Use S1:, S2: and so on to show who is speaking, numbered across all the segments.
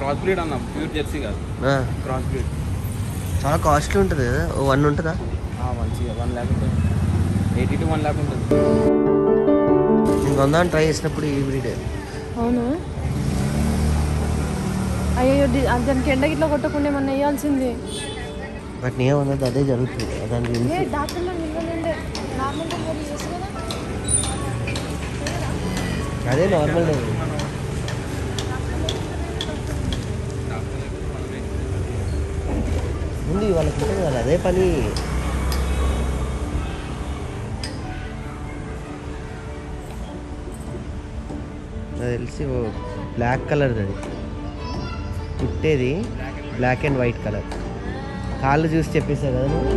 S1: Cross breed అన్న, pure Jersey కాదు, cross breed.
S2: చాలా కాస్ట్లీ ఉంటుంది కదా, 1 ఉంటుందా?
S1: మంచిగా 1 lakh ఉంటుంది, 80 to 1 lakh ఉంటుంది.
S2: నేను కొందామని ట్రై చేసినప్పుడు ఈ బ్రీడే.
S3: అవునా? అయ్యో, దానికి ఎండ గిట్లా కొట్టకుండా ఏమన్నా వేయాల్సింది.
S2: బట్ ఏమన్నది అదే జరుగుతుంది. దాని గురించి
S3: డాక్టర్లో నిన్ననే నార్మల్ డెలివరీ చేస్తారు కదా,
S2: అదే నార్మల్ డెలివరీ. ముందు వాళ్ళకి ఉంటుంది కదా అదే పని. నాకు తెలిసి బ్లాక్ కలర్ది, అది పుట్టేది బ్లాక్ అండ్ వైట్ కలర్. కాళ్ళు చూసి చెప్పేసావు కదా నువ్వు.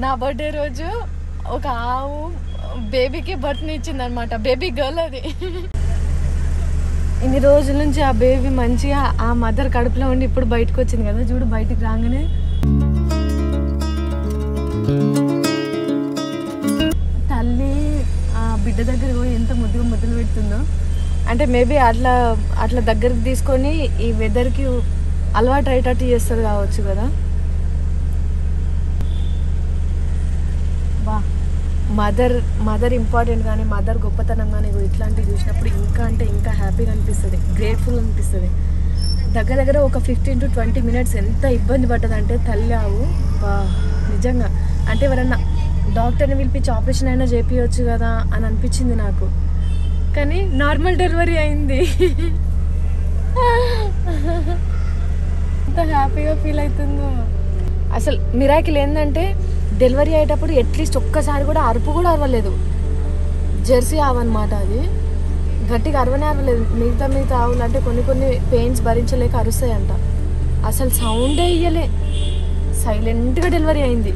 S3: నా బర్త్డే రోజు ఒక ఆవు బేబీకి బర్త్ని ఇచ్చింది అనమాట. బేబీ గర్ల్ అది. ఇన్ని రోజుల నుంచి ఆ బేబీ మంచిగా ఆ మదర్ కడుపులో ఉండి ఇప్పుడు బయటకు వచ్చింది కదా, చూడు బయటికి రాగానే తల్లి ఆ బిడ్డ దగ్గర పోయి ఎంత ముద్దుగా ముద్దులు పెడుతుందో. అంటే మేబీ అట్లా దగ్గరికి తీసుకొని ఈ వెదర్కి అలవాటు అయ్యేటట్టు చేస్తుంది కావచ్చు కదా. బా, మదర్ ఇంపార్టెంట్ కానీ మదర్ గొప్పతనం కానీ ఇట్లాంటివి చూసినప్పుడు ఇంకా అంటే ఇంకా హ్యాపీగా అనిపిస్తుంది, గ్రేట్ఫుల్ అనిపిస్తుంది. దగ్గర ఒక 15 to 20 minutes ఎంత ఇబ్బంది పడ్డదంటే తల్లి ఆవు. బా, నిజంగా అంటే ఎవరన్నా డాక్టర్ని పిలిపించి ఆపరేషన్ అయినా చేపించవచ్చు కదా అని అనిపించింది నాకు. కానీ నార్మల్ డెలివరీ అయింది. ఎంత హ్యాపీగా ఫీల్ అవుతుందో అసలు. మిరాకిల్ ఏంటంటే డెలివరీ అయ్యేటప్పుడు అట్లీస్ట్ ఒక్కసారి కూడా అరుపు కూడా అరవలేదు. జెర్సీ ఆవు అనమాట అది. గట్టిగా అరవలేదు. మిగతా ఆవులు అంటే కొన్ని పెయిన్స్ భరించలేక అరుస్తాయంట. అసలు సౌండే ఇయ్యలే, సైలెంట్గా డెలివరీ అయింది.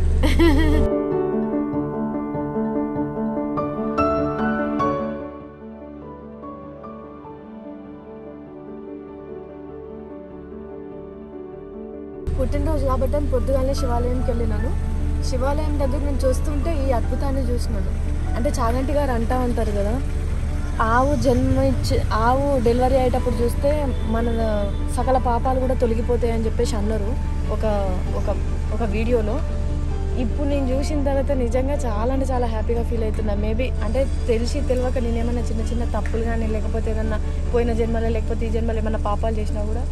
S3: పుట్టినరోజు కాబట్టి అని పొద్దుగానే శివాలయంకి వెళ్ళినాను. శివాలయం దగ్గర నేను చూస్తుంటే ఈ అద్భుతాన్ని చూసినాను. అంటే చాగంటి గారు అంటూ ఉంటారు కదా, ఆవు డెలివరీ అయ్యేటప్పుడు చూస్తే మన సకల పాపాలు కూడా తొలగిపోతాయి అని చెప్పేసి అన్నారు ఒక వీడియోలో. ఇప్పుడు నేను చూసిన తర్వాత నిజంగా చాలా అంటే చాలా హ్యాపీగా ఫీల్ అవుతున్నా. మేబీ అంటే తెలియక నేనేమన్నా చిన్న తప్పులు కానీ లేకపోతే ఏదన్నా పోయిన జన్మలో లేకపోతే ఈ జన్మలో ఏమన్నా పాపాలు చేసినా కూడా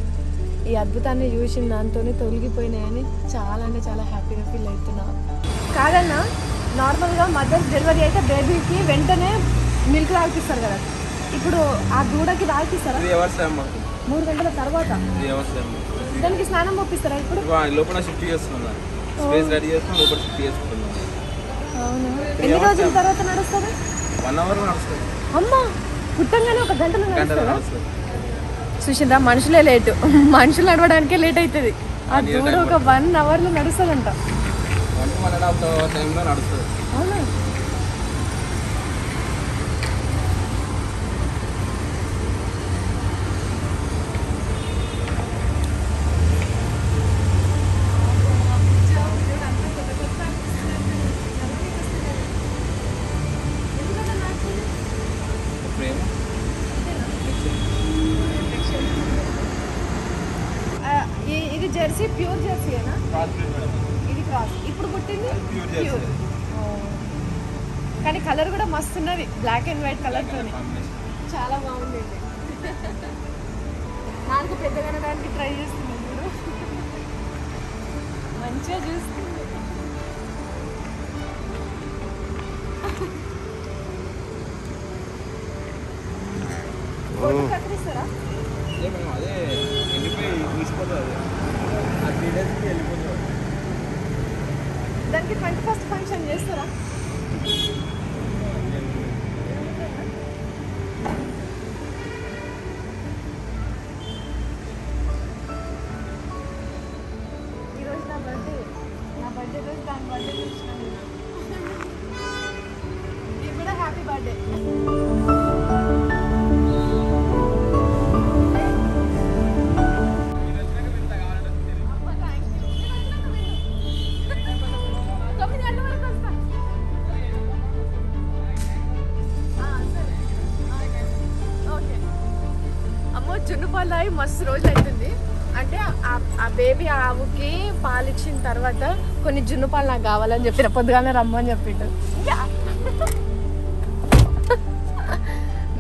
S3: ఈ అద్భుతాన్ని చూసిన దాంతోనే తొలగిపోయినాయని చాలా అంటే చాలా హ్యాపీగా ఫీల్ అవుతున్నా. కాదన్నా, నార్మల్గా మదర్ డెలివరీ అయితే బేబీకి వెంటనే మిల్క్ తాగిపిస్తారు కదా, ఇప్పుడు ఆ దూడకి తాగిపిస్తారా? 3 గంటల తర్వాత దానికి స్నానం పంపిస్తారా? ఇప్పుడు
S1: లోపల షిఫ్ట్ చేస్తున్నాం, స్పేస్ రెడీ చేస్తున్నాం, లోపల షిఫ్ట్ చేసుకుంటున్నాం.
S3: అవును. ఎన్ని రోజుల తర్వాత నడుస్తుంది?
S1: 1 hour నడుస్తుంది.
S3: అమ్మా, పుట్టంగానే 1 గంటలో నడుస్తుంది. చూసిండ్రా, మనుషులే లేటు, మనుషులు నడవడానికే లేట్ అవుతుంది. ఆ దూడ ఒక 1 hourలో నడుస్తుందంట.
S1: 1.5 hour టైంలో నడుస్తుంది.
S3: అవునా? జెర్సీ ప్యూర్ జెర్సీనా? ఇది క్రాస్. ఇప్పుడు పుట్టింది ప్యూర్. కానీ కలర్ కూడా మస్తు ఉన్నది, బ్లాక్ అండ్ వైట్ కలర్ తోని చాలా బాగుంది. నాకు పెద్దగా దానికి ట్రై చేస్తున్నాను ఇప్పుడు, మంచిగా చూస్తుంది. కత్తిరిస్తారా?
S1: అదే వెళ్ళిపోయి తీసుకుంటుంది, అది 3 days వెళ్ళిపోతుంది.
S3: దానికి 21st ఫంక్షన్ చేస్తారా? ఈరోజు నా బర్త్డే రోజు దాని బర్త్డే చూసినాను. ఇది కూడా హ్యాపీ బర్త్డే. జున్నుపాలు తాగి మస్తు రోజులు అవుతుంది. అంటే ఆ బేబీ ఆవుకి పాలు ఇచ్చిన తర్వాత కొన్ని జున్నుపాలు నాకు కావాలని చెప్పిన, పొద్దుగానే రమ్మని చెప్పిండు.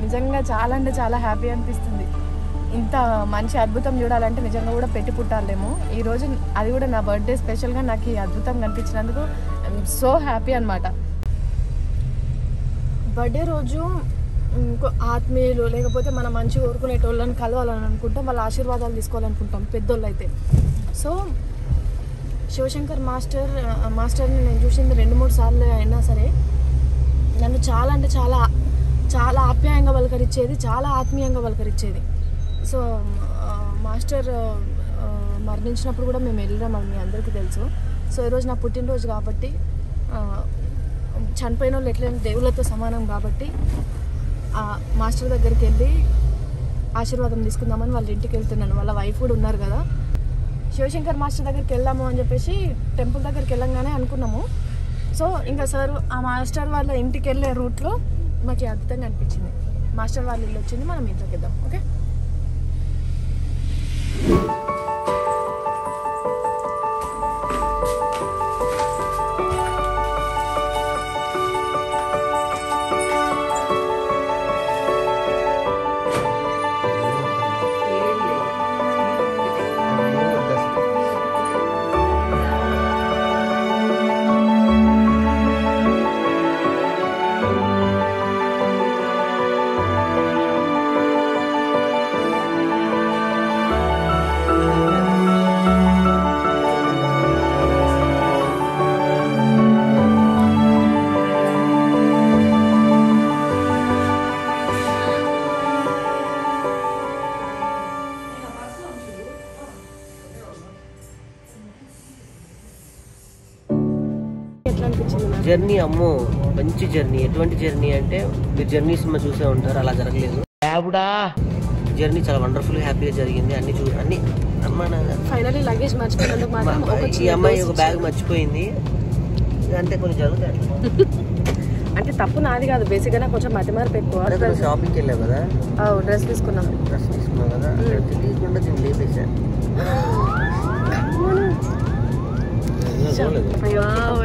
S3: నిజంగా చాలా అంటే చాలా హ్యాపీ అనిపిస్తుంది. ఇంత మంచి అద్భుతం చూడాలంటే నిజంగా కూడా పెట్టి పుట్టాలేమో. ఈరోజు అది కూడా నా బర్త్డే స్పెషల్గా నాకు ఈ అద్భుతం కనిపించినందుకు ఐఎమ్ సో హ్యాపీ అనమాట. బర్త్డే రోజు ఇంకో ఆత్మీయులు లేకపోతే మన మంచి కోరుకునేటోళ్ళని కలవాలని అనుకుంటాం, వాళ్ళ ఆశీర్వాదాలు తీసుకోవాలనుకుంటాం పెద్దోళ్ళు అయితే. సో శివశంకర్ మాస్టర్ని నేను చూసింది 2-3 సార్లు అయినా సరే నన్ను చాలా అంటే చాలా చాలా ఆప్యాయంగా పలకరించేది, చాలా ఆత్మీయంగా పలకరించేది. సో మాస్టర్ మరణించినప్పుడు కూడా మేము వెళ్ళాం, అది మీ అందరికీ తెలుసు. సో ఈరోజు నా పుట్టినరోజు కాబట్టి, చనిపోయిన వాళ్ళు ఎట్లయినా దేవుళ్ళతో సమానం కాబట్టి మాస్టర్ దగ్గరికి వెళ్ళి ఆశీర్వాదం తీసుకుందామని వాళ్ళ ఇంటికి వెళ్తున్నాను. వాళ్ళ వైఫ్ కూడా ఉన్నారు కదా. శివశంకర్ మాస్టర్ దగ్గరికి వెళ్దాము అని చెప్పేసి టెంపుల్ దగ్గరికి వెళ్ళంగానే అనుకున్నాము. సో ఇంకా సార్ ఆ మాస్టర్ వాళ్ళ ఇంటికి వెళ్ళే రూట్లో మాకు అద్భుతంగా అనిపించింది. మాస్టర్ వాళ్ళ ఇల్లు వచ్చింది, మనం ఇంట్లోకి వెళ్దాం. ఓకే,
S2: జర్నీ అమ్మో మంచి జర్నీ. ఎటువంటి జర్నీ అంటే మీరు జర్నీ సినిమా చూసే ఉంటారు, అలా జరగలేదు. జర్నీ చాలా వండర్ఫుల్ హ్యాపీగా జరిగింది. అన్ని
S3: ఫైనల్లీ లగేజ్ మర్చిపోయినందుకు మాత్రం
S2: ఈ అమ్మాయి ఒక బ్యాగ్ మర్చిపోయింది, అంటే కొన్ని జరుగుతాయి.
S3: అంటే తప్పు నాది కాదు, బేసిక్గా కొంచెం మతిమార్పు ఎక్కువ.
S2: షాపింగ్కి వెళ్ళావు కదా,
S3: డ్రెస్ తీసుకున్నావు
S2: కదా, తెలియకుండా నేను లేపేశాను.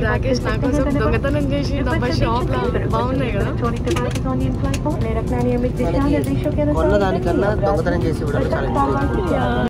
S3: రాకేష్ నా కోసం దొంగతనం చేసి షాప్ లో బాగున్నాయి కదా.
S2: కొన్న దానికన్నా దొంగతనం చేసి